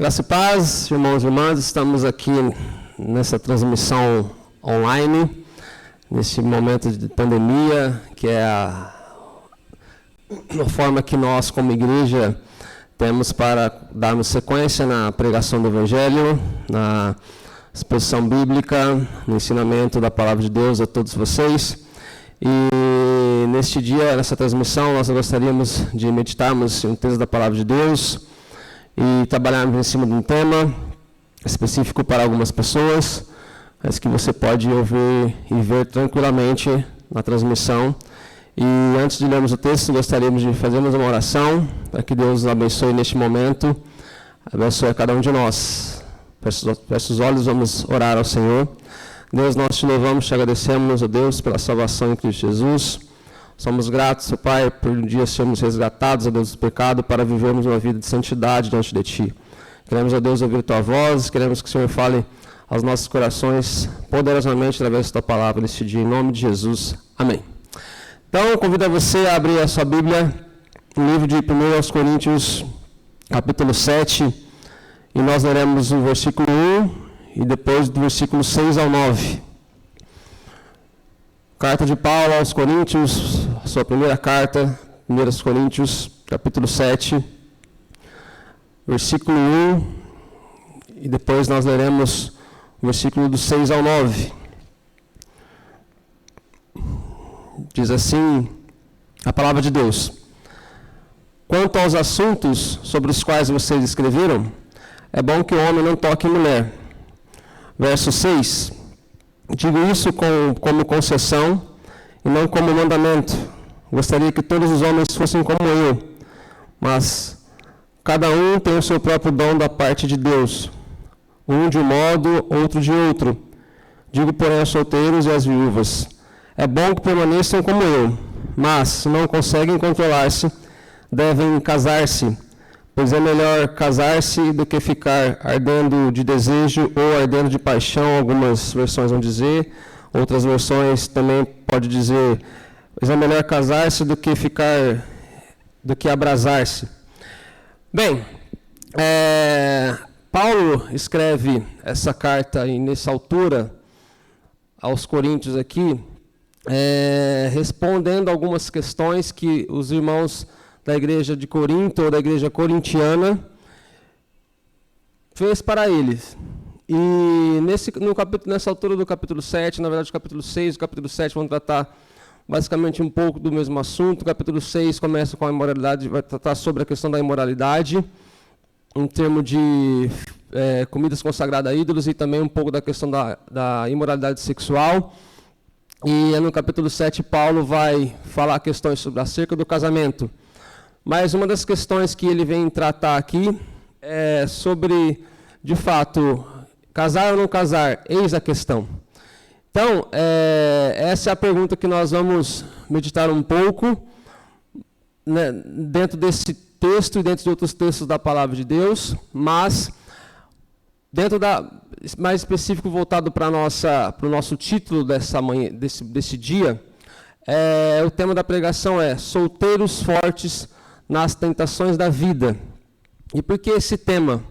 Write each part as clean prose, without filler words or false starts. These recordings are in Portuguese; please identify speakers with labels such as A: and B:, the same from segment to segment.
A: Graça e paz, irmãos e irmãs, estamos aqui nessa transmissão online, nesse momento de pandemia, que é a forma que nós, como igreja, temos para darmos sequência na pregação do Evangelho, na exposição bíblica, no ensinamento da Palavra de Deus a todos vocês. E neste dia, nessa transmissão, nós gostaríamos de meditarmos em um texto da Palavra de Deus e trabalharmos em cima de um tema específico para algumas pessoas, mas que você pode ouvir e ver tranquilamente na transmissão. E antes de lermos o texto, gostaríamos de fazermos uma oração para que Deus nos abençoe neste momento, abençoe a cada um de nós. Feche os olhos, vamos orar ao Senhor. Deus, nós te louvamos, te agradecemos, ó Deus, pela salvação em Cristo Jesus. Somos gratos, ó Pai, por um dia sermos resgatados, ó Deus, do pecado, para vivermos uma vida de santidade diante de Ti. Queremos, ó Deus, ouvir Tua voz, queremos que o Senhor fale aos nossos corações poderosamente através da Tua palavra neste dia, em nome de Jesus. Amém. Então, eu convido a você a abrir a sua Bíblia no livro de 1 Coríntios, capítulo 7, e nós leremos o versículo 1 e depois do versículo 6 ao 9. Carta de Paulo aos Coríntios, a sua primeira carta, 1 Coríntios, capítulo 7, versículo 1, e depois nós leremos o versículo do 6 ao 9. Diz assim a palavra de Deus: quanto aos assuntos sobre os quais vocês escreveram, é bom que o homem não toque em mulher. Verso 6: digo isso como concessão e não como mandamento. Gostaria que todos os homens fossem como eu, mas cada um tem o seu próprio dom da parte de Deus, um de um modo, outro de outro. Digo, porém, aos solteiros e às viúvas: é bom que permaneçam como eu, mas, se não conseguem controlar-se, devem casar-se, pois é melhor casar-se do que ficar ardendo de desejo ou ardendo de paixão. Algumas versões vão dizer, outras versões também pode dizer, pois é melhor casar-se do que abrasar-se. Bem, Paulo escreve essa carta e nessa altura aos Coríntios aqui, respondendo algumas questões que os irmãos da igreja de Corinto, ou da igreja corintiana, fez para eles. E nessa altura do capítulo 7, na verdade o capítulo 6 e o capítulo 7 vão tratar basicamente um pouco do mesmo assunto. O capítulo 6 começa com a imoralidade, vai tratar sobre a questão da imoralidade, em termos de comidas consagradas a ídolos, e também um pouco da questão da imoralidade sexual. E no capítulo 7, Paulo vai falar questões acerca do casamento. Mas uma das questões que ele vem tratar aqui é sobre, de fato, casar ou não casar, eis a questão. Então, essa é a pergunta que nós vamos meditar um pouco, né, dentro desse texto e dentro de outros textos da Palavra de Deus, mas dentro mais específico, voltado para o nosso título dessa manhã, desse dia, o tema da pregação é Solteiros Fortes nas Tentações da Vida. E por que esse tema?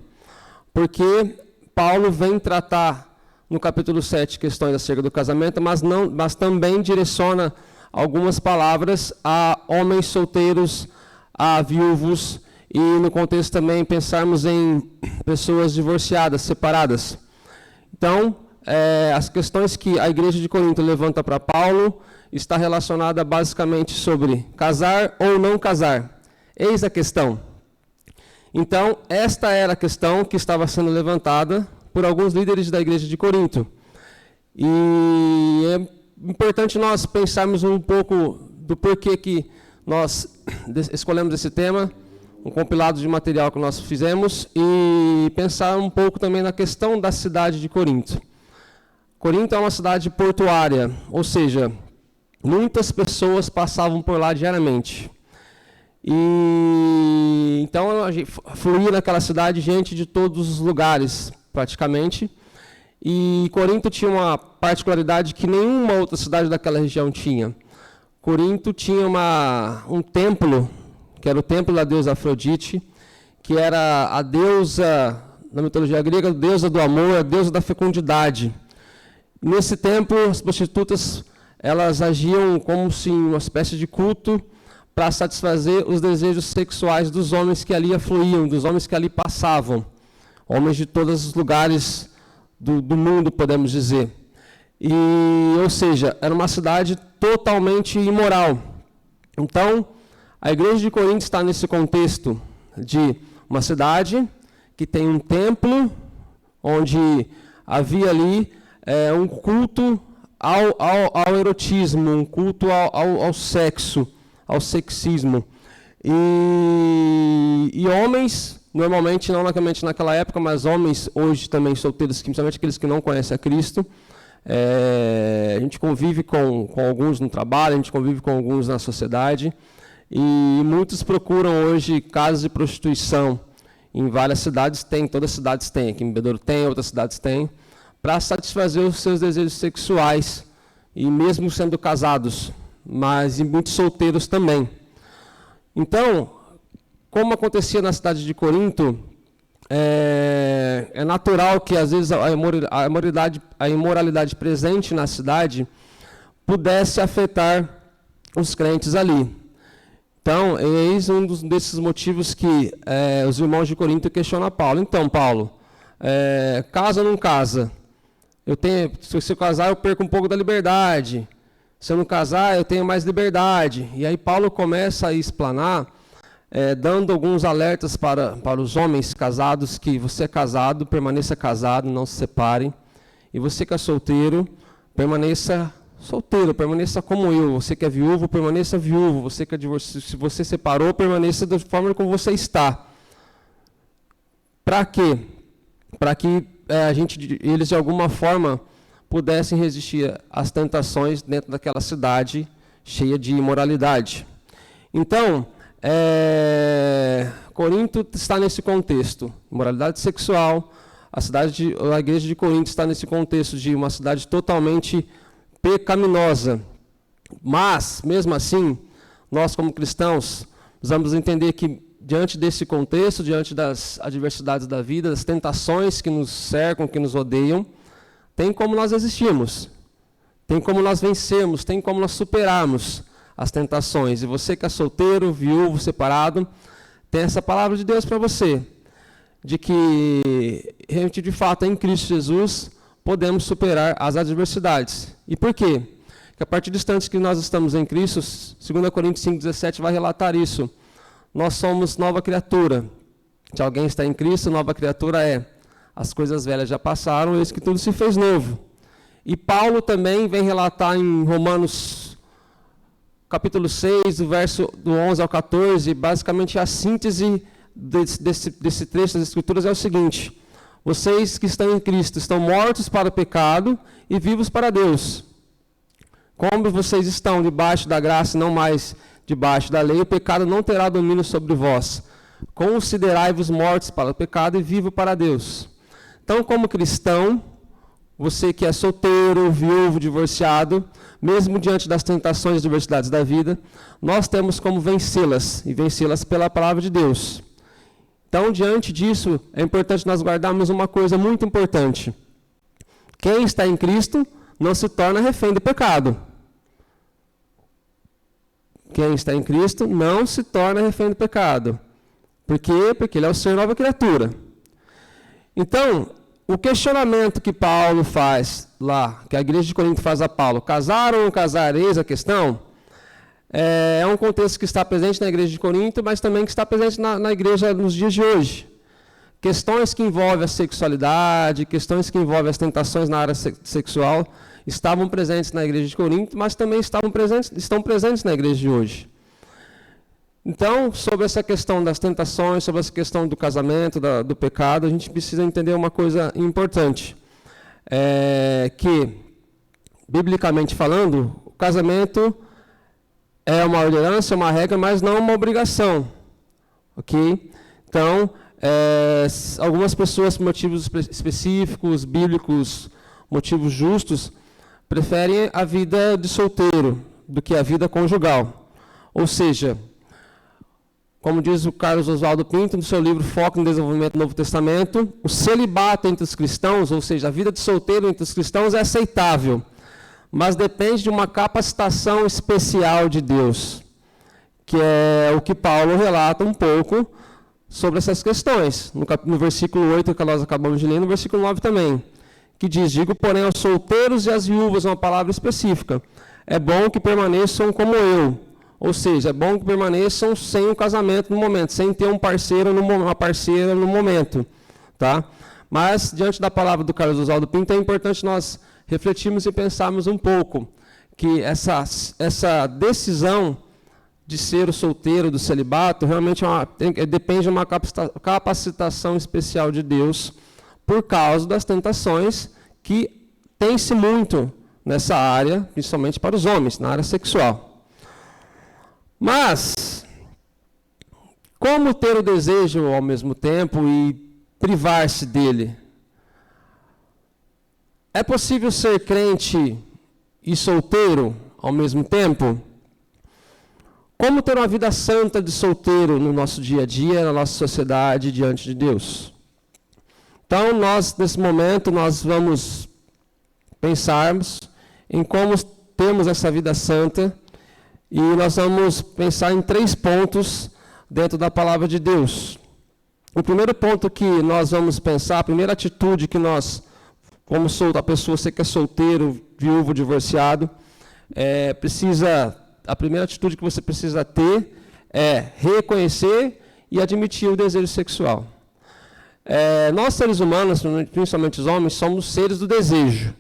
A: Porque Paulo vem tratar no capítulo 7 questões acerca do casamento, mas também direciona algumas palavras a homens solteiros, a viúvos, e no contexto também pensarmos em pessoas divorciadas, separadas. Então, as questões que a igreja de Corinto levanta para Paulo está relacionada basicamente sobre casar ou não casar. Eis a questão. Então, esta era a questão que estava sendo levantada por alguns líderes da igreja de Corinto. E é importante nós pensarmos um pouco do porquê que nós escolhemos esse tema, um compilado de material que nós fizemos, e pensar um pouco também na questão da cidade de Corinto. Corinto é uma cidade portuária, ou seja, muitas pessoas passavam por lá diariamente. E então fluía naquela cidade gente de todos os lugares, praticamente. E Corinto tinha uma particularidade que nenhuma outra cidade daquela região tinha. Corinto tinha um templo, que era o templo da deusa Afrodite, que era a deusa na mitologia grega, a deusa do amor, a deusa da fecundidade. Nesse tempo, as prostitutas elas agiam como se uma espécie de culto para satisfazer os desejos sexuais dos homens que ali afluíam, dos homens que ali passavam, homens de todos os lugares do mundo, podemos dizer. Ou seja, era uma cidade totalmente imoral. Então, a igreja de Corinto está nesse contexto de uma cidade que tem um templo, onde havia ali um culto ao erotismo, um culto ao sexo, ao sexismo. E homens, normalmente, não unicamente naquela época, mas homens hoje também solteiros, principalmente aqueles que não conhecem a Cristo, a gente convive com alguns no trabalho, a gente convive com alguns na sociedade, e muitos procuram hoje casas de prostituição. Em várias cidades tem, todas as cidades têm, aqui em Bebedouro tem, outras cidades têm, para satisfazer os seus desejos sexuais, e mesmo sendo casados, mas e muitos solteiros também. Então, como acontecia na cidade de Corinto, é natural que às vezes a imoralidade presente na cidade pudesse afetar os crentes ali. Então, eis um desses motivos que os irmãos de Corinto questionam Paulo. Então, Paulo, casa ou não casa? Se eu casar, eu perco um pouco da liberdade. Se eu não casar, eu tenho mais liberdade. E aí Paulo começa a explanar, dando alguns alertas para os homens casados, que você é casado, permaneça casado, não se separe. E você que é solteiro, permaneça solteiro, permaneça como eu. Você que é viúvo, permaneça viúvo. Você que é divorciado, se você separou, permaneça da forma como você está. Para quê? Para que eles de alguma forma pudessem resistir às tentações dentro daquela cidade cheia de imoralidade. Então, Corinto está nesse contexto, imoralidade sexual. A igreja de Corinto está nesse contexto de uma cidade totalmente pecaminosa. Mas, mesmo assim, nós como cristãos precisamos entender que diante desse contexto, diante das adversidades da vida, das tentações que nos cercam, que nos odeiam, tem como nós resistirmos, tem como nós vencermos, tem como nós superarmos as tentações. E você que é solteiro, viúvo, separado, tem essa palavra de Deus para você, de que, de fato, em Cristo Jesus, podemos superar as adversidades. E por quê? Porque a partir do instante que nós estamos em Cristo, 2 Coríntios 5,17 vai relatar isso. Nós somos nova criatura. Se alguém está em Cristo, nova criatura é. As coisas velhas já passaram, eis que tudo se fez novo. E Paulo também vem relatar em Romanos, capítulo 6, do verso do 11 ao 14, basicamente a síntese desse trecho das Escrituras é o seguinte: vocês que estão em Cristo estão mortos para o pecado e vivos para Deus. Como vocês estão debaixo da graça e não mais debaixo da lei, o pecado não terá domínio sobre vós. Considerai-vos mortos para o pecado e vivo para Deus. Então, como cristão, você que é solteiro, viúvo, divorciado, mesmo diante das tentações e adversidades da vida, nós temos como vencê-las, e vencê-las pela palavra de Deus. Então, diante disso, é importante nós guardarmos uma coisa muito importante. Quem está em Cristo não se torna refém do pecado. Quem está em Cristo não se torna refém do pecado. Por quê? Porque ele é o ser nova criatura. Então, o questionamento que Paulo faz lá, que a igreja de Corinto faz a Paulo, casar ou não casar, eis a questão, é um contexto que está presente na igreja de Corinto, mas também que está presente na igreja nos dias de hoje. Questões que envolvem a sexualidade, questões que envolvem as tentações na área sexual, estavam presentes na igreja de Corinto, mas também estão presentes na igreja de hoje. Então, sobre essa questão das tentações, sobre essa questão do casamento, do pecado, a gente precisa entender uma coisa importante. Que, biblicamente falando, o casamento é uma ordenança, é uma regra, mas não uma obrigação. Ok? Então, algumas pessoas, por motivos específicos, bíblicos, motivos justos, preferem a vida de solteiro do que a vida conjugal. Ou seja, como diz o Carlos Oswaldo Pinto, no seu livro Foco no Desenvolvimento do Novo Testamento, o celibato entre os cristãos, ou seja, a vida de solteiro entre os cristãos é aceitável, mas depende de uma capacitação especial de Deus, que é o que Paulo relata um pouco sobre essas questões, no versículo 8 que nós acabamos de ler, no versículo 9 também, que diz, digo, porém, aos solteiros e às viúvas, uma palavra específica, é bom que permaneçam como eu, ou seja, é bom que permaneçam sem um casamento no momento, sem ter um parceiro, uma parceira no momento, tá? Mas, diante da palavra do Carlos Oswaldo Pinto, é importante nós refletirmos e pensarmos um pouco que essa decisão de ser o solteiro, do celibato, realmente depende de uma capacitação especial de Deus por causa das tentações que tem-se muito nessa área, principalmente para os homens, na área sexual. Mas, como ter o desejo ao mesmo tempo e privar-se dele? É possível ser crente e solteiro ao mesmo tempo? Como ter uma vida santa de solteiro no nosso dia a dia, na nossa sociedade, diante de Deus? Então, nesse momento, nós vamos pensarmos em como temos essa vida santa e nós vamos pensar em 3 pontos dentro da palavra de Deus. O primeiro ponto que nós vamos pensar, a primeira atitude que nós, como a pessoa, você que é solteiro, viúvo, divorciado, a primeira atitude que você precisa ter é reconhecer e admitir o desejo sexual. Nós, seres humanos, principalmente os homens, somos seres do desejo.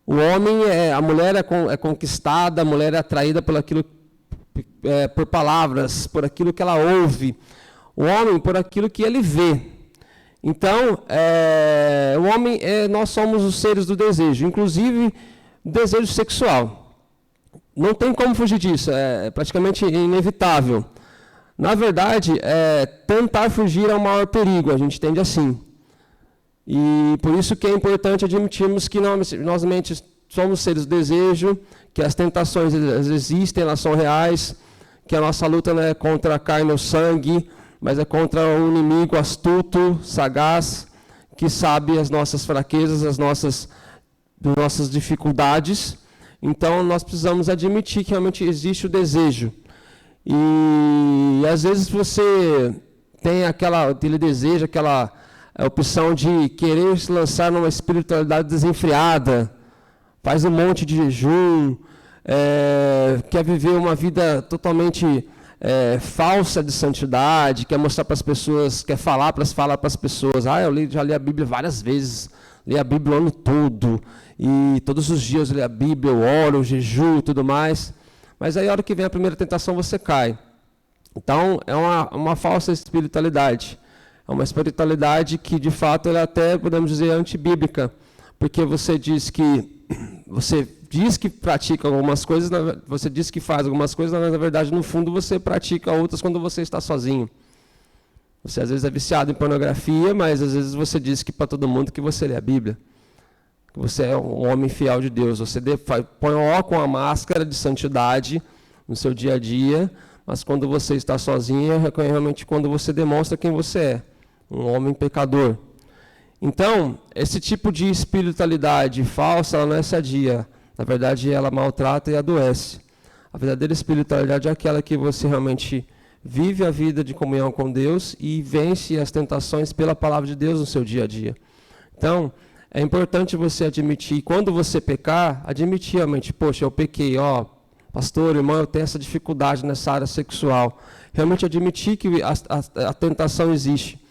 A: O homem, a mulher é conquistada, a mulher é atraída por palavras, por aquilo que ela ouve. O homem, por aquilo que ele vê. Então, o homem, nós somos os seres do desejo, inclusive desejo sexual. Não tem como fugir disso, é praticamente inevitável. Na verdade, tentar fugir é o maior perigo, a gente tende assim. E por isso que é importante admitirmos que nós somos seres do desejo, que as tentações existem, elas são reais, que a nossa luta não é contra a carne ou sangue, mas é contra um inimigo astuto, sagaz, que sabe as nossas fraquezas, as nossas dificuldades. Então, nós precisamos admitir que realmente existe o desejo. E às vezes você tem aquele desejo, aquela opção de querer se lançar numa espiritualidade desenfreada, faz um monte de jejum, quer viver uma vida totalmente falsa de santidade, quer mostrar para as pessoas, quer falar para as pessoas, eu já li a Bíblia várias vezes, li a Bíblia o ano todo, e todos os dias eu leio a Bíblia, eu oro, eu jejuo e tudo mais, mas aí a hora que vem a primeira tentação você cai. Então é uma falsa espiritualidade, é uma espiritualidade que de fato ela até podemos dizer antibíblica, porque você diz que pratica algumas coisas, você diz que faz algumas coisas, mas na verdade no fundo você pratica outras quando você está sozinho. Você às vezes é viciado em pornografia, mas às vezes você diz que para todo mundo que você lê a Bíblia, que você é um homem fiel de Deus. Você põe com a máscara de santidade no seu dia a dia, mas quando você está sozinho é realmente quando você demonstra quem você é, um homem pecador. Então, esse tipo de espiritualidade falsa, ela não é sadia. Na verdade, ela maltrata e adoece. A verdadeira espiritualidade é aquela que você realmente vive a vida de comunhão com Deus e vence as tentações pela palavra de Deus no seu dia a dia. Então, é importante você admitir, quando você pecar, admitir realmente, poxa, eu pequei, pastor, irmão, eu tenho essa dificuldade nessa área sexual. Realmente admitir que a tentação existe.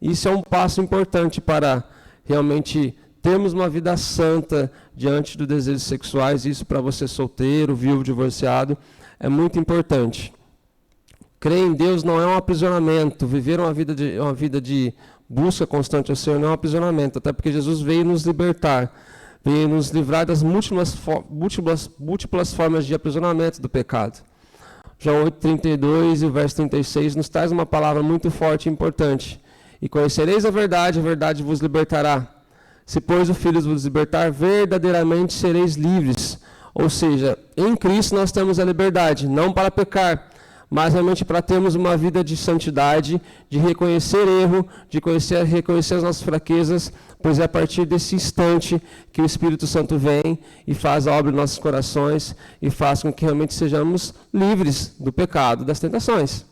A: Isso é um passo importante para realmente termos uma vida santa diante dos desejos sexuais. Isso para você solteiro, viúvo, divorciado, é muito importante. Crer em Deus não é um aprisionamento. Viver uma vida de busca constante ao Senhor não é um aprisionamento. Até porque Jesus veio nos libertar, veio nos livrar das múltiplas formas de aprisionamento do pecado. João 8,32 e o verso 36 nos traz uma palavra muito forte e importante. E conhecereis a verdade vos libertará. Se, pois, o Filho vos libertar, verdadeiramente sereis livres. Ou seja, em Cristo nós temos a liberdade, não para pecar, mas realmente para termos uma vida de santidade, de reconhecer erro, de reconhecer as nossas fraquezas, pois é a partir desse instante que o Espírito Santo vem e faz a obra em nossos corações e faz com que realmente sejamos livres do pecado, das tentações.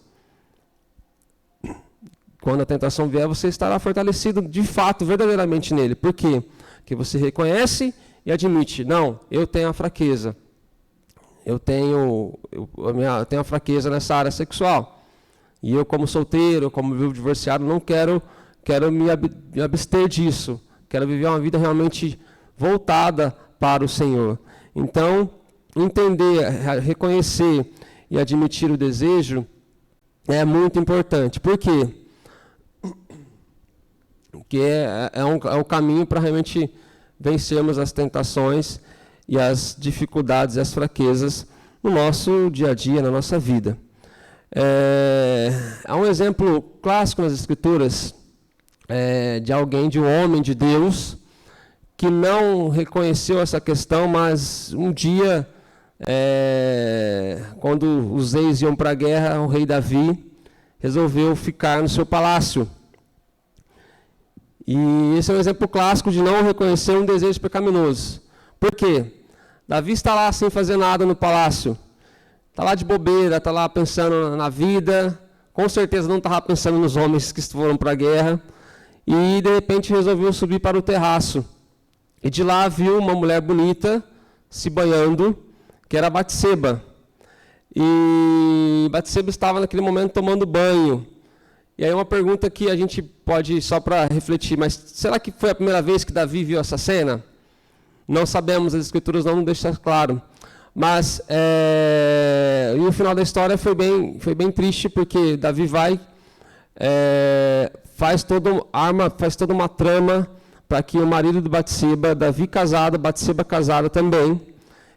A: Quando a tentação vier, você estará fortalecido de fato, verdadeiramente nele. Por quê? Porque você reconhece e admite, não, eu tenho a fraqueza. Eu tenho a fraqueza nessa área sexual. E eu, como solteiro, como vivo divorciado, não quero me abster disso. Quero viver uma vida realmente voltada para o Senhor. Então, entender, reconhecer e admitir o desejo é muito importante. Por quê? Porque é um caminho para realmente vencermos as tentações e as dificuldades e as fraquezas no nosso dia a dia, na nossa vida. Há um exemplo clássico nas Escrituras de um homem de Deus, que não reconheceu essa questão, mas um dia, quando os reis iam para a guerra, o rei Davi resolveu ficar no seu palácio. E esse é um exemplo clássico de não reconhecer um desejo pecaminoso. Por quê? Davi está lá sem fazer nada no palácio. Está lá de bobeira, está lá pensando na vida. Com certeza não estava pensando nos homens que foram para a guerra. E, de repente, resolveu subir para o terraço. E de lá viu uma mulher bonita se banhando, que era Batseba. E Batseba estava naquele momento tomando banho. E aí uma pergunta que a gente pode, só para refletir, mas será que foi a primeira vez que Davi viu essa cena? Não sabemos, as Escrituras não deixam claro. Mas e o final da história foi bem triste, porque Davi faz toda uma trama para que o marido de Batseba, Davi casado, Batseba casada também,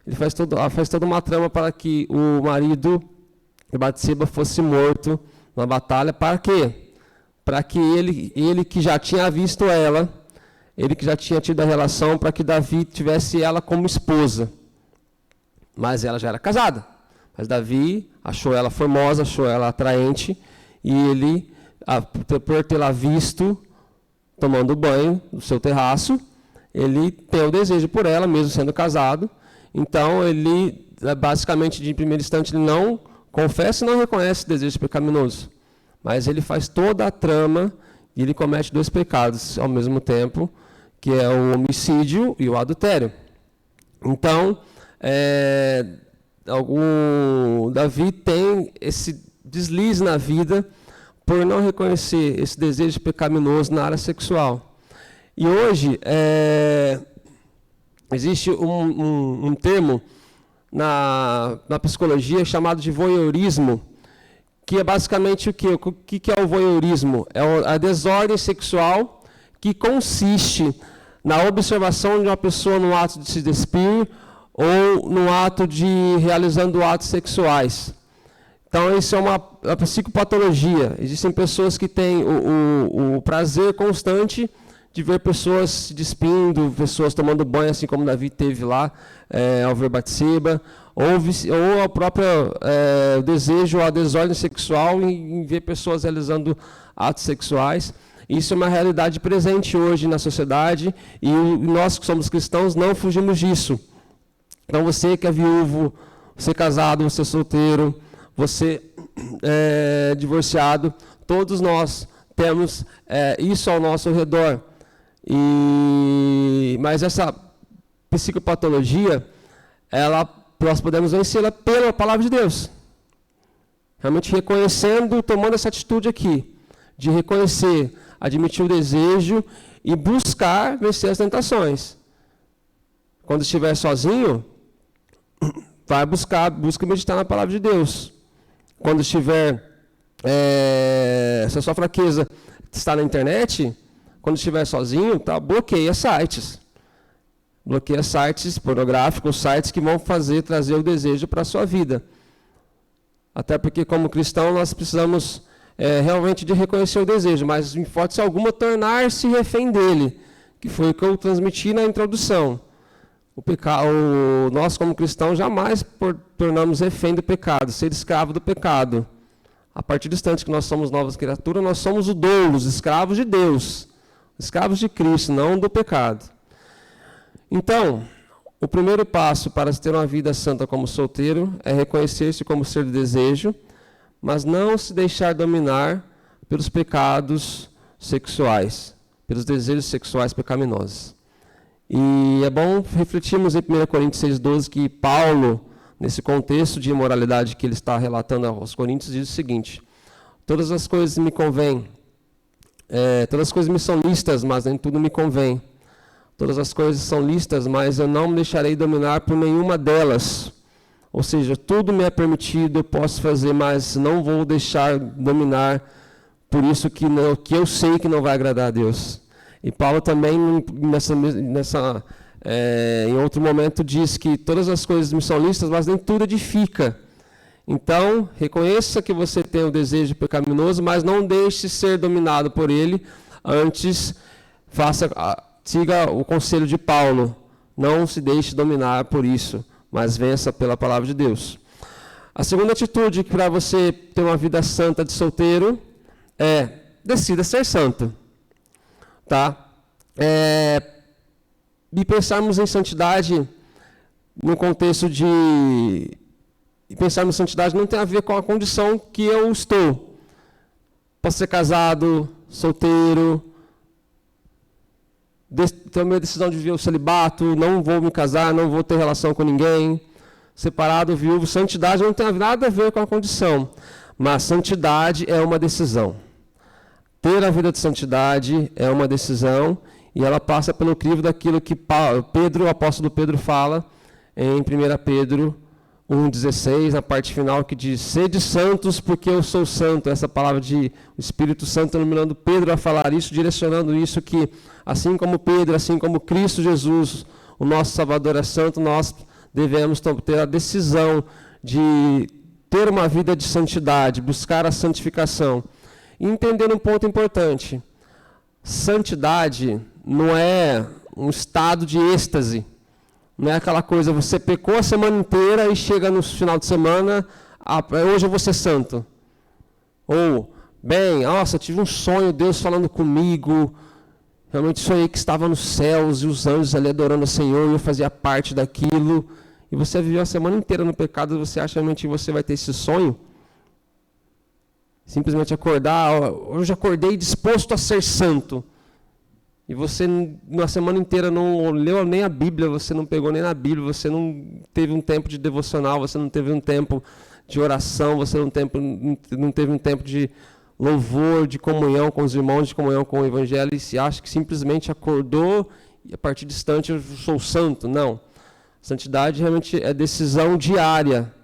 A: ele faz toda uma trama para que o marido de Batseba fosse morto na batalha. Para quê? Para que ele que já tinha visto ela, ele que já tinha tido a relação, para que Davi tivesse ela como esposa. Mas ela já era casada. Mas Davi achou ela formosa, achou ela atraente, e ele, por tê-la visto tomando banho no seu terraço, ele tem o desejo por ela, mesmo sendo casado. Então, ele, basicamente, de primeiro instante, ele não confessa e não reconhece o desejo pecaminoso. Mas ele faz toda a trama e ele comete dois pecados ao mesmo tempo, que é o homicídio e o adultério. Então, Davi tem esse deslize na vida por não reconhecer esse desejo pecaminoso na área sexual. E hoje, existe um termo na psicologia chamado de voyeurismo, que é basicamente o quê? O que é o voyeurismo? É a desordem sexual que consiste na observação de uma pessoa no ato de se despir ou no ato de realizando atos sexuais. Então, isso é uma psicopatologia. Existem pessoas que têm o prazer constante de ver pessoas se despindo, pessoas tomando banho, assim como Davi teve lá, ao ver Batseba, ou a própria desejo, a desordem sexual em ver pessoas realizando atos sexuais. Isso é uma realidade presente hoje na sociedade, e nós que somos cristãos não fugimos disso. Então, você que é viúvo, você casado, você solteiro, você divorciado, todos nós temos isso ao nosso redor. Mas essa psicopatologia, nós podemos vencê-la pela palavra de Deus. Realmente reconhecendo, tomando essa atitude aqui, de reconhecer, admitir o desejo e buscar vencer as tentações. Quando estiver sozinho, busca meditar na palavra de Deus. Quando estiver, se a sua fraqueza está na internet, quando estiver sozinho, bloqueia sites. Bloqueia sites pornográficos, sites que vão trazer o desejo para a sua vida. Até porque, como cristão, nós precisamos realmente de reconhecer o desejo, mas, em hipótese alguma, tornar-se refém dele, que foi o que eu transmiti na introdução. Nós, como cristãos, jamais tornamos refém do pecado, ser escravo do pecado. A partir do instante que nós somos novas criaturas, nós somos o doulos, escravos de Deus, escravos de Cristo, não do pecado. Então, o primeiro passo para se ter uma vida santa como solteiro é reconhecer-se como ser de desejo, mas não se deixar dominar pelos pecados sexuais, pelos desejos sexuais pecaminosos. E é bom refletirmos em 1 Coríntios 6,12 que Paulo, nesse contexto de imoralidade que ele está relatando aos Coríntios, diz o seguinte: todas as coisas me convêm, todas as coisas me são lícitas, mas nem tudo me convém. Todas as coisas são lícitas, mas eu não me deixarei dominar por nenhuma delas. Ou seja, tudo me é permitido, eu posso fazer, mas não vou deixar dominar por isso que eu sei que não vai agradar a Deus. E Paulo também, em outro momento, diz que todas as coisas me são lícitas, mas nem tudo edifica. Então, reconheça que você tem o desejo pecaminoso, mas não deixe ser dominado por ele. Antes, siga o conselho de Paulo. Não se deixe dominar por isso, mas vença pela palavra de Deus. A segunda atitude para você ter uma vida santa de solteiro é: decida ser santo. Tá? E pensarmos em santidade no contexto de... E pensarmos em santidade não tem a ver com a condição que eu estou. Posso ser casado, solteiro, ter a minha decisão de viver o celibato, não vou me casar, não vou ter relação com ninguém, separado, viúvo. Santidade não tem nada a ver com a condição, mas santidade é uma decisão. Ter a vida de santidade é uma decisão e ela passa pelo crivo daquilo que o apóstolo Pedro fala em 1 Pedro 1,16, na parte final, que diz: sede santos porque eu sou santo. Essa palavra de o Espírito Santo iluminando Pedro a falar isso, direcionando isso, que assim como Pedro, assim como Cristo Jesus, o nosso Salvador é santo, nós devemos ter a decisão de ter uma vida de santidade, buscar a santificação. E entender um ponto importante: santidade não é um estado de êxtase, não é aquela coisa, você pecou a semana inteira e chega no final de semana, hoje eu vou ser santo. Ou, nossa, eu tive um sonho, Deus falando comigo, realmente sonhei que estava nos céus e os anjos ali adorando o Senhor e eu fazia parte daquilo, e você viveu a semana inteira no pecado e você acha realmente que você vai ter esse sonho? Simplesmente acordar, hoje acordei disposto a ser santo. E você, na semana inteira, não leu nem a Bíblia, você não pegou nem na Bíblia, você não teve um tempo de devocional, você não teve um tempo de oração, você não teve um tempo de louvor, de comunhão com os irmãos, de comunhão com o Evangelho, e se acha que simplesmente acordou e a partir distante eu sou santo. Não. Santidade realmente é decisão diária.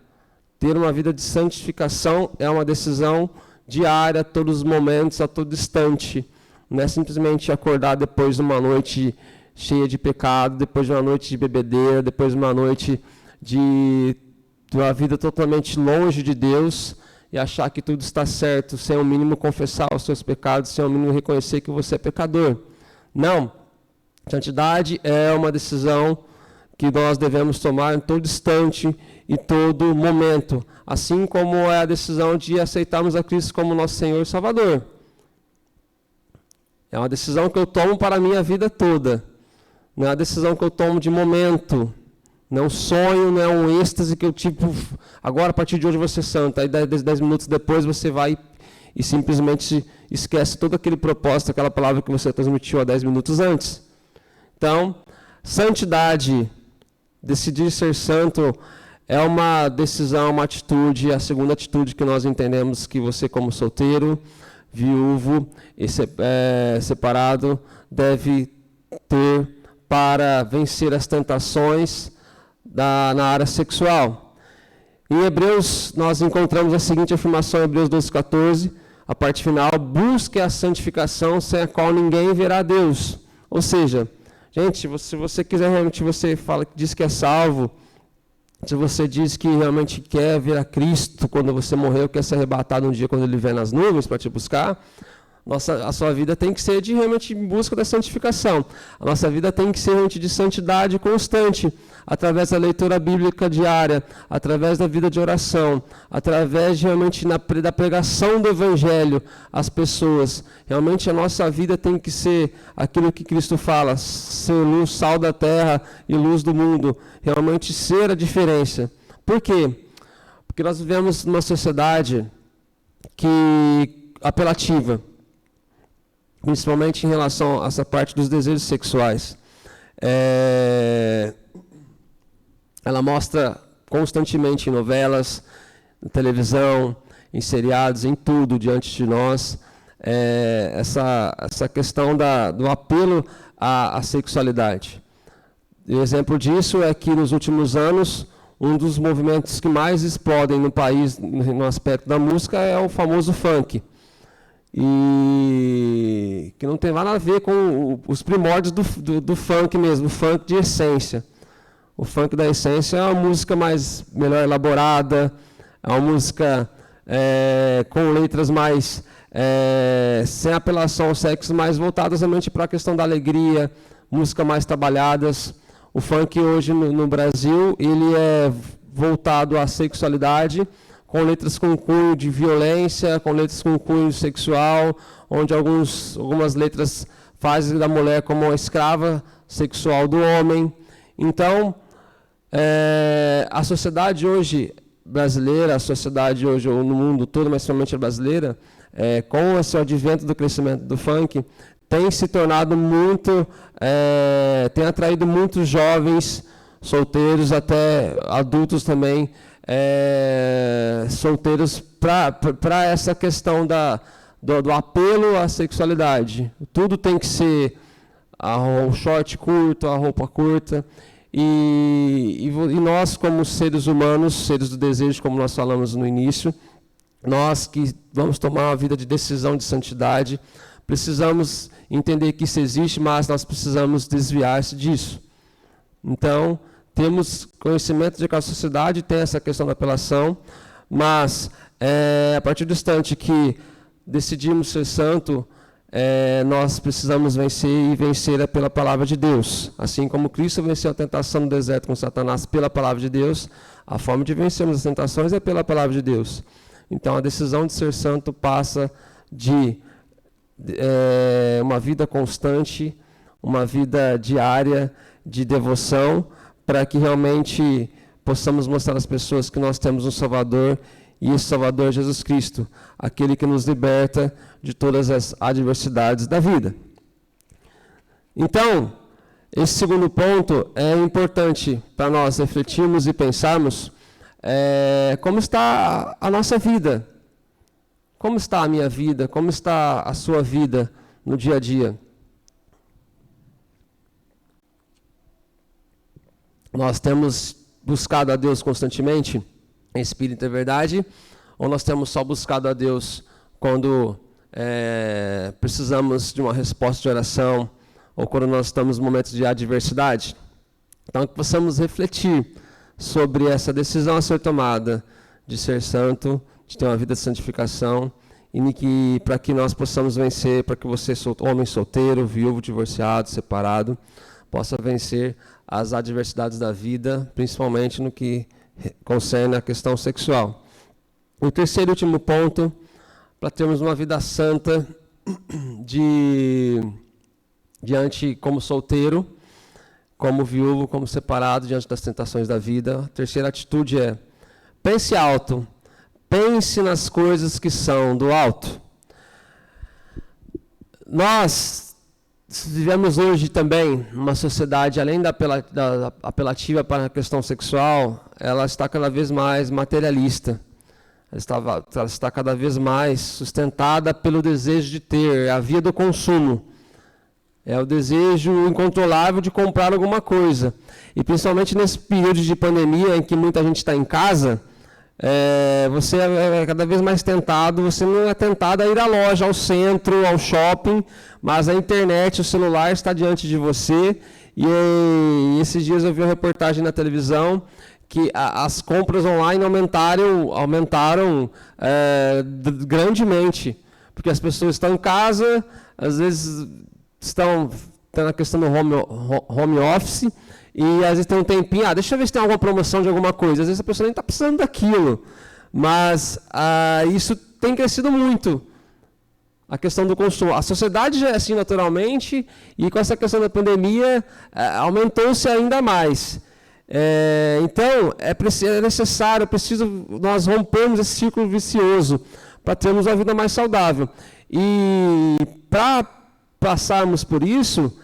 A: Ter uma vida de santificação é uma decisão diária, a todos os momentos, a todo instante. Não é simplesmente acordar depois de uma noite cheia de pecado, depois de uma noite de bebedeira, depois de uma noite de uma vida totalmente longe de Deus e achar que tudo está certo, sem ao mínimo confessar os seus pecados, sem ao mínimo reconhecer que você é pecador. Não. Santidade é uma decisão que nós devemos tomar em todo instante e todo momento, assim como é a decisão de aceitarmos a Cristo como nosso Senhor e Salvador. É uma decisão que eu tomo para a minha vida toda. Não é uma decisão que eu tomo de momento. Não é um sonho, não é um êxtase que eu agora a partir de hoje eu vou ser santo. Aí 10 minutos depois você vai e simplesmente esquece todo aquele propósito, aquela palavra que você transmitiu há 10 minutos antes. Então, santidade, decidir ser santo, é uma decisão, uma atitude, a segunda atitude que nós entendemos que você como solteiro, viúvo e separado deve ter para vencer as tentações na área sexual. Em Hebreus, nós encontramos a seguinte afirmação, em Hebreus 12:14, a parte final: busque a santificação sem a qual ninguém verá Deus. Ou seja, gente, se você quiser realmente, diz que é salvo, se você diz que realmente quer ver a Cristo quando você morreu, quer ser arrebatado um dia quando Ele vier nas nuvens para te buscar, A sua vida tem que ser realmente em busca da santificação. A nossa vida tem que ser realmente de santidade constante, através da leitura bíblica diária, através da vida de oração, através realmente da pregação do Evangelho às pessoas. Realmente a nossa vida tem que ser aquilo que Cristo fala, ser luz, sal da terra e luz do mundo. Realmente ser a diferença. Por quê? Porque nós vivemos numa sociedade apelativa, principalmente em relação a essa parte dos desejos sexuais. Ela mostra constantemente em novelas, na televisão, em seriados, em tudo diante de nós, essa questão do apelo à sexualidade. E o exemplo disso é que nos últimos anos, um dos movimentos que mais explodem no país no aspecto da música é o famoso funk. E que não tem nada a ver com os primórdios do funk mesmo, o funk de essência. O funk da essência é uma música melhor elaborada, é uma música com letras mais sem apelação ao sexo, mais voltadas realmente para a questão da alegria, música mais trabalhadas. O funk hoje no Brasil, ele é voltado à sexualidade, com letras com cunho de violência, com letras com cunho sexual, onde algumas letras fazem da mulher como uma escrava sexual do homem. Então, a sociedade hoje brasileira, a sociedade hoje no mundo todo, mas principalmente a brasileira, com esse advento do crescimento do funk, tem se tornado tem atraído muitos jovens solteiros, até adultos também, solteiros, para essa questão do apelo à sexualidade. Tudo tem que ser o short curto, a roupa curta. E nós, como seres humanos, seres do desejo, como nós falamos no início, nós que vamos tomar uma vida de decisão de santidade, precisamos entender que isso existe, mas nós precisamos desviar-se disso. Então, temos conhecimento de que a sociedade tem essa questão da apelação, mas a partir do instante que decidimos ser santo, nós precisamos vencer e vencer pela palavra de Deus. Assim como Cristo venceu a tentação no deserto com Satanás pela palavra de Deus, a forma de vencermos as tentações é pela palavra de Deus. Então, a decisão de ser santo passa de uma vida constante, uma vida diária de devoção, para que realmente possamos mostrar às pessoas que nós temos um Salvador, e esse Salvador é Jesus Cristo, aquele que nos liberta de todas as adversidades da vida. Então, esse segundo ponto é importante para nós refletirmos e pensarmos como está a nossa vida. Como está a minha vida? Como está a sua vida no dia a dia? Nós temos buscado a Deus constantemente, em espírito e verdade, ou nós temos só buscado a Deus quando precisamos de uma resposta de oração, ou quando nós estamos em momentos de adversidade? Então, que possamos refletir sobre essa decisão a ser tomada de ser santo, de ter uma vida de santificação, e para que nós possamos vencer, para que você, homem solteiro, viúvo, divorciado, separado, possa vencer as adversidades da vida, principalmente no que concerne a questão sexual. O terceiro e último ponto, para termos uma vida santa diante como solteiro, como viúvo, como separado, diante das tentações da vida. A terceira atitude é: pense alto, pense nas coisas que são do alto. Nós vivemos hoje também uma sociedade, além da apelativa para a questão sexual, ela está cada vez mais materialista. Ela está cada vez mais sustentada pelo desejo de ter, a via do consumo. É o desejo incontrolável de comprar alguma coisa. E principalmente nesse período de pandemia, em que muita gente está em casa, você é cada vez mais tentado, você não é tentado a ir à loja, ao centro, ao shopping, mas a internet, o celular está diante de você. E esses dias eu vi uma reportagem na televisão que as compras online aumentaram grandemente, porque as pessoas estão em casa, às vezes estão na questão do home office, e às vezes tem um tempinho, deixa eu ver se tem alguma promoção de alguma coisa. Às vezes a pessoa nem está precisando daquilo, mas isso tem crescido muito, a questão do consumo. A sociedade já é assim naturalmente, e com essa questão da pandemia, aumentou-se ainda mais. Então, é necessário, nós rompermos esse círculo vicioso para termos uma vida mais saudável. E para passarmos por isso,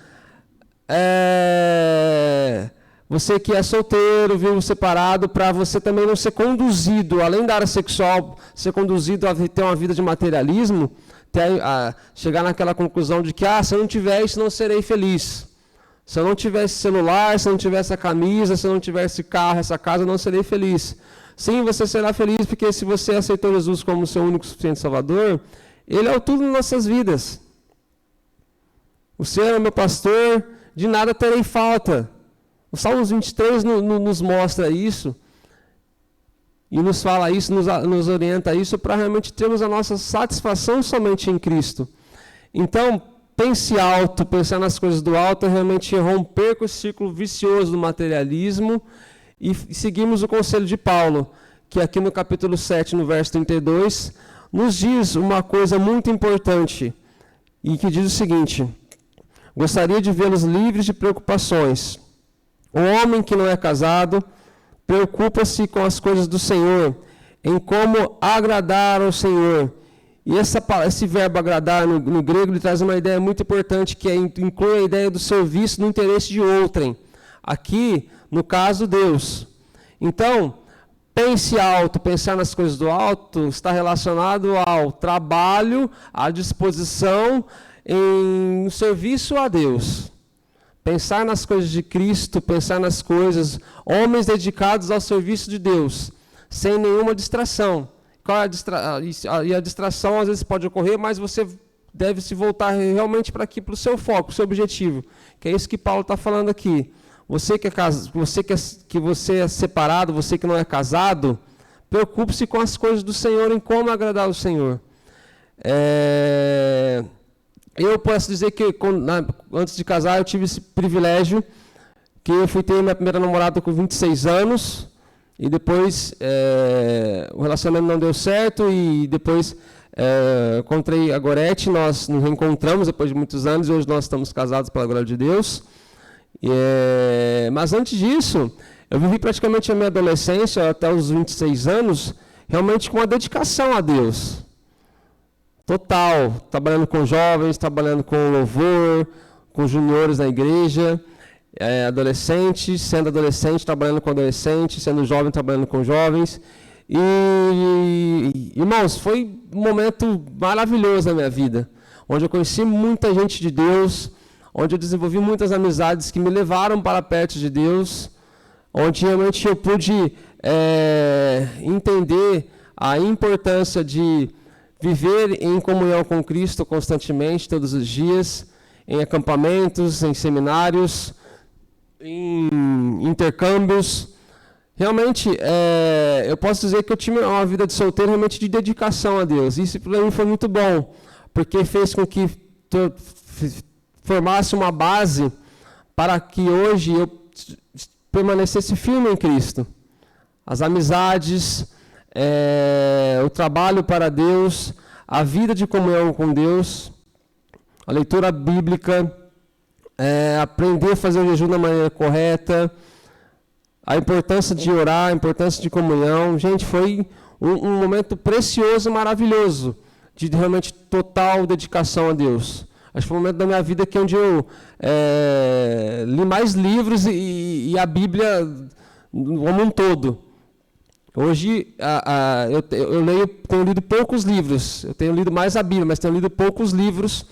A: você que é solteiro, vivo separado, para você também não ser conduzido, além da área sexual, ser conduzido a ter uma vida de materialismo, chegar naquela conclusão de que, se eu não tiver isso, não serei feliz. Se eu não tivesse celular, se eu não tivesse a camisa, se eu não tivesse carro, essa casa, eu não serei feliz. Sim, você será feliz, porque se você aceitou Jesus como seu único e suficiente Salvador, Ele é o tudo nas nossas vidas. O Senhor é meu pastor, de nada terei falta. O Salmos 23 nos mostra isso, e nos fala isso, nos orienta isso, para realmente termos a nossa satisfação somente em Cristo. Então, pense alto, pensar nas coisas do alto, é realmente romper com esse círculo vicioso do materialismo, e seguimos o conselho de Paulo, que aqui no capítulo 7, no verso 32, nos diz uma coisa muito importante, e que diz o seguinte: gostaria de vê-los livres de preocupações. O homem que não é casado preocupa-se com as coisas do Senhor, em como agradar ao Senhor. E esse verbo agradar no grego ele traz uma ideia muito importante, que inclui a ideia do serviço no interesse de outrem. Aqui, no caso, Deus. Então, pense alto, pensar nas coisas do alto está relacionado ao trabalho, à disposição em serviço a Deus. Pensar nas coisas de Cristo, pensar nas coisas, homens dedicados ao serviço de Deus, sem nenhuma distração. E a distração às vezes pode ocorrer, mas você deve se voltar realmente para aqui, para o seu foco, para o seu objetivo, que é isso que Paulo está falando aqui. Você que é separado, você que não é casado, preocupe-se com as coisas do Senhor, em como agradar ao Senhor. Eu posso dizer que antes de casar eu tive esse privilégio, que eu fui ter minha primeira namorada com 26 anos, e depois o relacionamento não deu certo, e depois encontrei a Gorete, nós nos reencontramos depois de muitos anos, e hoje nós estamos casados pela glória de Deus. Mas antes disso, eu vivi praticamente a minha adolescência, até os 26 anos, realmente com uma dedicação a Deus. Total, trabalhando com jovens, trabalhando com louvor, com juniores na igreja, sendo adolescente, trabalhando com adolescentes, sendo jovem, trabalhando com jovens. E, irmãos, foi um momento maravilhoso na minha vida, onde eu conheci muita gente de Deus, onde eu desenvolvi muitas amizades que me levaram para perto de Deus, onde realmente eu pude entender a importância de viver em comunhão com Cristo constantemente, todos os dias, em acampamentos, em seminários, em intercâmbios. Realmente, eu posso dizer que eu tive uma vida de solteiro realmente de dedicação a Deus. Isso para mim foi muito bom, porque fez com que formasse uma base para que hoje eu permanecesse firme em Cristo. As amizades, o trabalho para Deus, a vida de comunhão com Deus, a leitura bíblica, aprender a fazer o jejum da maneira correta, a importância de orar, a importância de comunhão. Gente, foi um momento precioso e maravilhoso, de realmente total dedicação a Deus. Acho que foi um momento da minha vida que onde eu li mais livros e a Bíblia como um todo. Hoje eu tenho lido poucos livros, eu tenho lido mais a Bíblia, mas tenho lido poucos livros.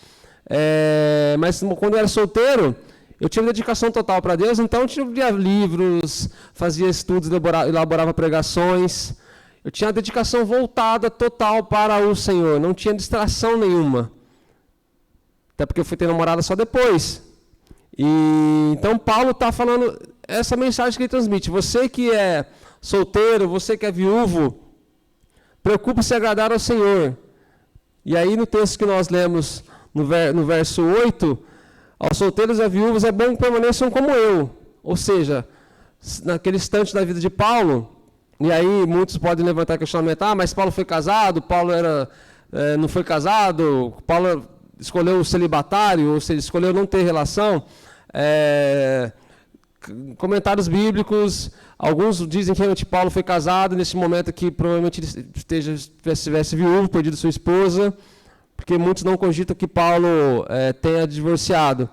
A: Mas quando eu era solteiro, eu tinha dedicação total para Deus, então eu lia livros, fazia estudos, elaborava pregações. Eu tinha a dedicação voltada total para o Senhor, não tinha distração nenhuma. Até porque eu fui ter namorada só depois. Então Paulo está falando essa mensagem que ele transmite. Você que é solteiro, você que é viúvo, preocupe-se em agradar ao Senhor. E aí no texto que nós lemos, no verso 8, aos solteiros e a viúvas é bom que permaneçam como eu. Ou seja, naquele instante da vida de Paulo, e aí muitos podem levantar questionamento, mas Paulo foi casado, Paulo não foi casado, Paulo escolheu o celibatário, ou seja, escolheu não ter relação. Comentários bíblicos, alguns dizem que realmente Paulo foi casado, nesse momento que provavelmente ele estivesse viúvo, perdido sua esposa, porque muitos não cogitam que Paulo tenha divorciado.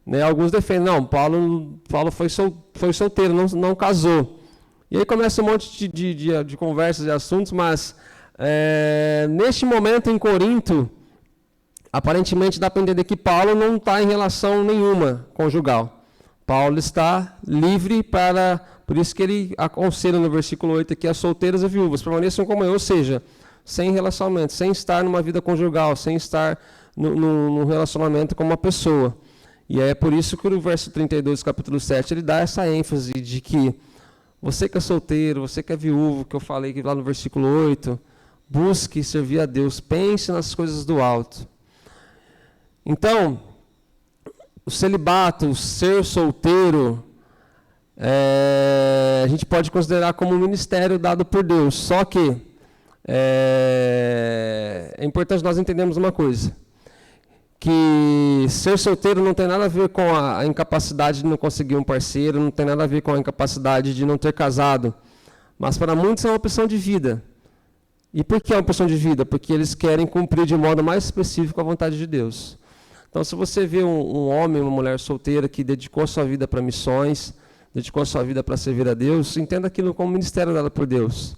A: Né? Alguns defendem, não, Paulo foi solteiro, não casou. E aí começa um monte de conversas e assuntos, mas neste momento em Corinto, aparentemente dá para entender que Paulo não está em relação nenhuma conjugal. Paulo está livre por isso que ele aconselha no versículo 8 aqui, as solteiras e viúvas, permaneçam como eu, ou seja, sem relacionamento, sem estar numa vida conjugal, sem estar num relacionamento com uma pessoa. E é por isso que no verso 32 do capítulo 7, ele dá essa ênfase de que você que é solteiro, você que é viúvo, que eu falei lá no versículo 8, busque servir a Deus, pense nas coisas do alto. Então, o celibato, o ser solteiro, a gente pode considerar como um ministério dado por Deus. Só que é importante nós entendermos uma coisa, que ser solteiro não tem nada a ver com a incapacidade de não conseguir um parceiro, não tem nada a ver com a incapacidade de não ter casado, mas para muitos é uma opção de vida. E por que é uma opção de vida? Porque eles querem cumprir de modo mais específico a vontade de Deus. Então, se você vê um homem, uma mulher solteira que dedicou a sua vida para missões, dedicou a sua vida para servir a Deus, entenda aquilo como ministério dado por Deus,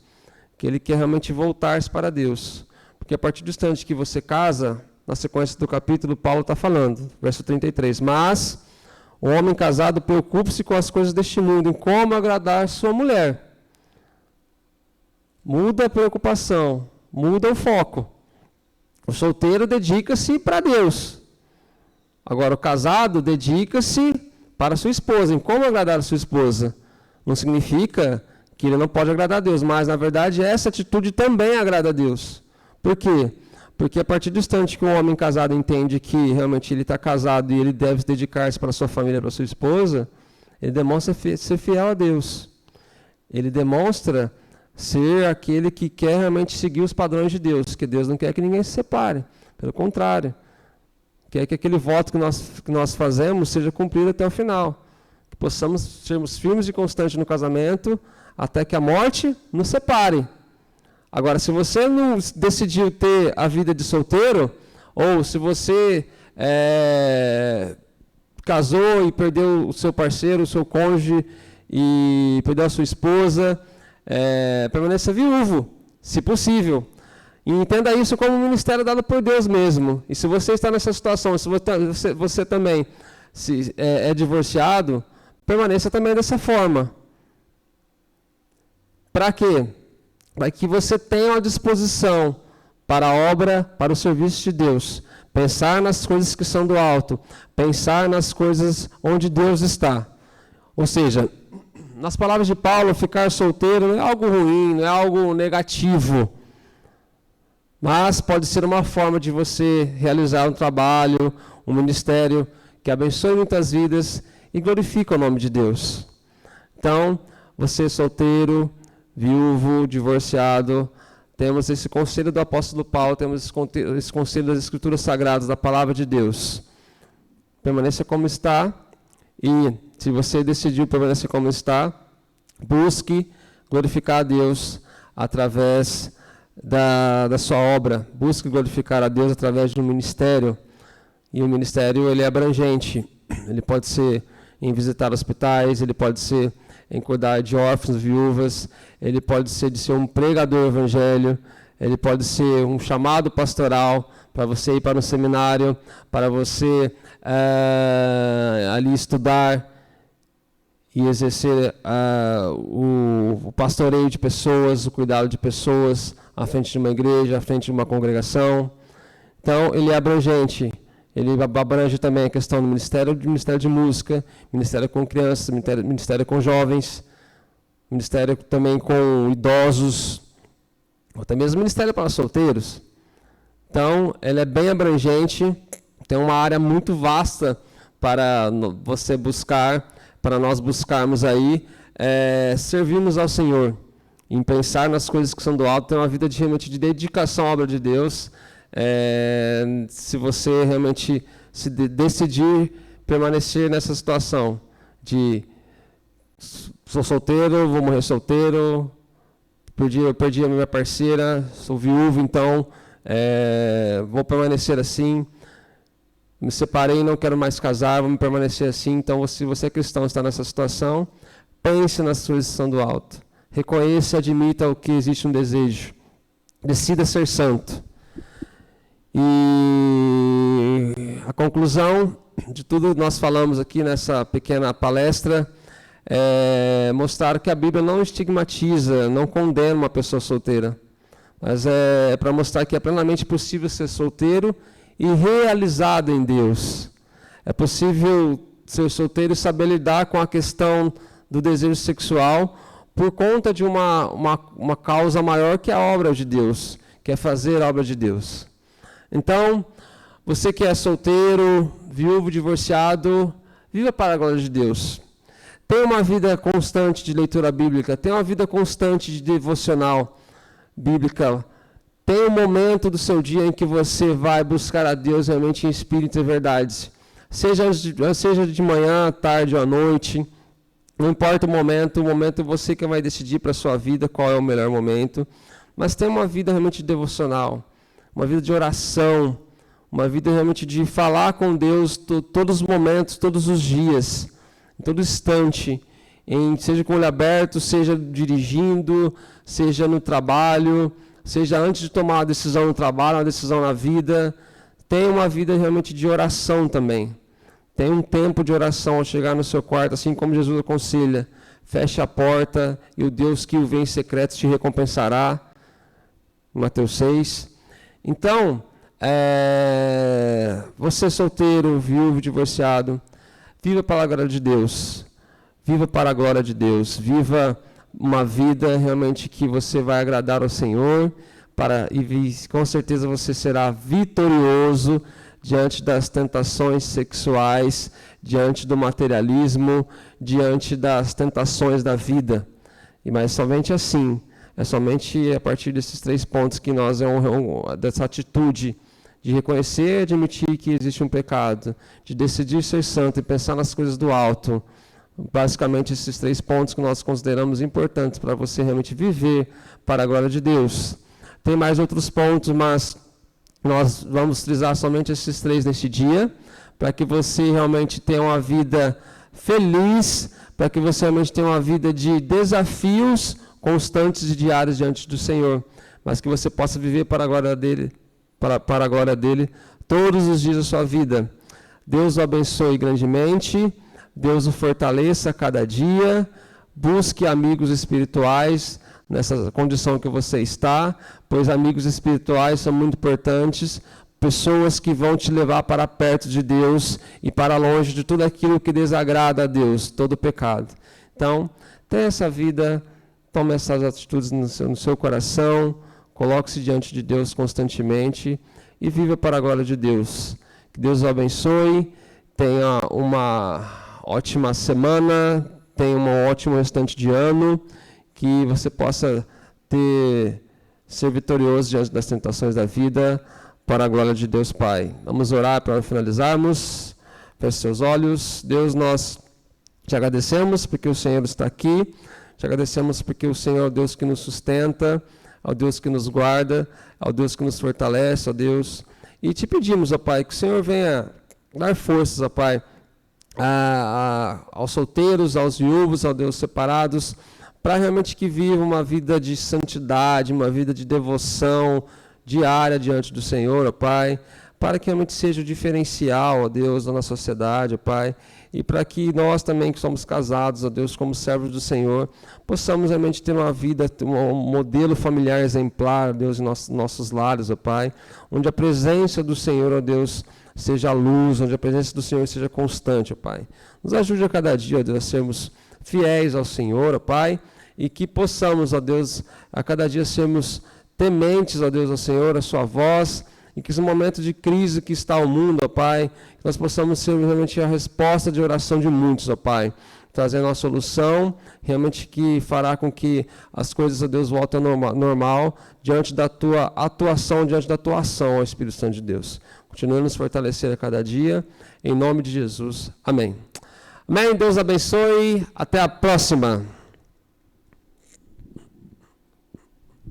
A: que ele quer realmente voltar-se para Deus. Porque a partir do instante que você casa, na sequência do capítulo, Paulo está falando, verso 33, mas o homem casado preocupe-se com as coisas deste mundo, em como agradar sua mulher. Muda a preocupação, muda o foco. O solteiro dedica-se para Deus. Agora, o casado dedica-se para sua esposa. Em como agradar a sua esposa? Não significa que ele não pode agradar a Deus, mas, na verdade, essa atitude também agrada a Deus. Por quê? Porque a partir do instante que um homem casado entende que realmente ele está casado e ele deve se dedicar-se para a sua família, para a sua esposa, ele demonstra ser fiel a Deus. Ele demonstra ser aquele que quer realmente seguir os padrões de Deus, que Deus não quer que ninguém se separe. Pelo contrário. Quer que aquele voto que nós fazemos seja cumprido até o final. Que possamos sermos firmes e constantes no casamento, até que a morte nos separe. Agora, se você não decidiu ter a vida de solteiro, ou se você casou e perdeu o seu parceiro, o seu cônjuge, e perdeu a sua esposa, permaneça viúvo, se possível. E entenda isso como um ministério dado por Deus mesmo. E se você está nessa situação, se você também é divorciado, permaneça também dessa forma. Para quê? Para que você tenha uma disposição para a obra, para o serviço de Deus. Pensar nas coisas que são do alto. Pensar nas coisas onde Deus está. Ou seja, nas palavras de Paulo, ficar solteiro não é algo ruim, não é algo negativo. Mas pode ser uma forma de você realizar um trabalho, um ministério que abençoe muitas vidas e glorifica o nome de Deus. Então, você solteiro, viúvo, divorciado, temos esse conselho do apóstolo Paulo, temos esse conselho das Escrituras Sagradas, da Palavra de Deus. Permaneça como está e, se você decidiu permanecer como está, busque glorificar a Deus através da sua obra, busque glorificar a Deus através de um ministério, e o ministério ele é abrangente, ele pode ser em visitar hospitais, ele pode ser em cuidar de órfãos, viúvas, ele pode ser de ser um pregador do evangelho, ele pode ser um chamado pastoral para você ir para um seminário, para você ali estudar e exercer o pastoreio de pessoas, o cuidado de pessoas, à frente de uma igreja, à frente de uma congregação. Então, ele é abrangente. Ele abrange também a questão do ministério de música, ministério com crianças, ministério com jovens, ministério também com idosos, ou até mesmo ministério para solteiros. Então, ele é bem abrangente, tem uma área muito vasta para você buscar, para nós buscarmos aí, servirmos ao Senhor, em pensar nas coisas que são do alto, ter uma vida realmente de dedicação à obra de Deus. Se você realmente decidir permanecer nessa situação de sou solteiro, vou morrer solteiro, eu perdi a minha parceira, sou viúvo, então vou permanecer assim, me separei, não quero mais casar, vou permanecer assim. Então, se você é cristão, está nessa situação, pense nas coisas que são do alto, reconheça e admita o que existe um desejo, decida ser santo. E a conclusão de tudo que nós falamos aqui nessa pequena palestra é mostrar que a Bíblia não estigmatiza, não condena uma pessoa solteira, mas é para mostrar que é plenamente possível ser solteiro e realizado em Deus. É possível ser solteiro e saber lidar com a questão do desejo sexual por conta de uma causa maior que a obra de Deus, que é fazer a obra de Deus. Então, você que é solteiro, viúvo, divorciado, viva para a glória de Deus. Tenha uma vida constante de leitura bíblica, tenha uma vida constante de devocional bíblica. Tenha um momento do seu dia em que você vai buscar a Deus realmente em espírito e verdade. Seja de manhã, tarde ou à noite, não importa o momento você que vai decidir para a sua vida qual é o melhor momento. Mas tenha uma vida realmente devocional, uma vida de oração, uma vida realmente de falar com Deus todos os momentos, todos os dias, em todo instante, seja com o olho aberto, seja dirigindo, seja no trabalho, seja antes de tomar uma decisão no trabalho, uma decisão na vida. Tenha uma vida realmente de oração também. Tenha um tempo de oração ao chegar no seu quarto, assim como Jesus aconselha. Feche a porta e o Deus que o vê em secreto te recompensará. Mateus 6. Então, você solteiro, viúvo, divorciado, viva para a glória de Deus. Viva para a glória de Deus. Viva uma vida realmente que você vai agradar ao Senhor, e com certeza você será vitorioso diante das tentações sexuais, diante do materialismo, diante das tentações da vida. Mas somente assim, é somente a partir desses 3 pontos que nós, dessa atitude de reconhecer e admitir que existe um pecado, de decidir ser santo e pensar nas coisas do alto. Basicamente, esses 3 pontos que nós consideramos importantes para você realmente viver para a glória de Deus. Tem mais outros pontos, mas nós vamos utilizar somente esses 3 neste dia, para que você realmente tenha uma vida feliz, para que você realmente tenha uma vida de desafios constantes e diários diante do Senhor, mas que você possa viver para a glória dele, para a glória dele todos os dias da sua vida. Deus o abençoe grandemente, Deus o fortaleça a cada dia, busque amigos espirituais nessa condição que você está, pois amigos espirituais são muito importantes, pessoas que vão te levar para perto de Deus e para longe de tudo aquilo que desagrada a Deus, todo pecado. Então, tenha essa vida, tome essas atitudes no seu coração, coloque-se diante de Deus constantemente e viva para a glória de Deus. Que Deus o abençoe, tenha uma ótima semana, tenha um ótimo restante de ano, que você possa ser vitorioso diante das tentações da vida, para a glória de Deus Pai. Vamos orar para finalizarmos. Feche seus olhos. Deus, nós te agradecemos porque o Senhor está aqui, te agradecemos porque o Senhor é o Deus que nos sustenta, é o Deus que nos guarda, é o Deus que nos fortalece, ó Deus. E te pedimos, ó Pai, que o Senhor venha dar forças, ó Pai, aos solteiros, aos viúvos, ó Deus, separados, para realmente que viva uma vida de santidade, uma vida de devoção diária diante do Senhor, ó Pai, para que realmente seja o diferencial, ó Deus, da nossa sociedade, ó Pai, e para que nós também que somos casados, ó Deus, como servos do Senhor, possamos realmente ter uma vida, um modelo familiar exemplar, ó Deus, em nossos lares, ó Pai, onde a presença do Senhor, ó Deus, seja a luz, onde a presença do Senhor seja constante, ó Pai. Nos ajude a cada dia, ó Deus, a sermos fiéis ao Senhor, ó Pai, e que possamos, ó Deus, a cada dia sermos tementes, ó Deus, ao Senhor, a sua voz, e que esse momento de crise que está o mundo, ó Pai, que nós possamos ser realmente a resposta de oração de muitos, ó Pai, trazendo uma solução, realmente que fará com que as coisas, ó Deus, voltem ao normal, diante da Tua atuação, diante da Tua ação, ó Espírito Santo de Deus. Continue a nos fortalecer a cada dia, em nome de Jesus. Amém. Amém, Deus abençoe, até a próxima.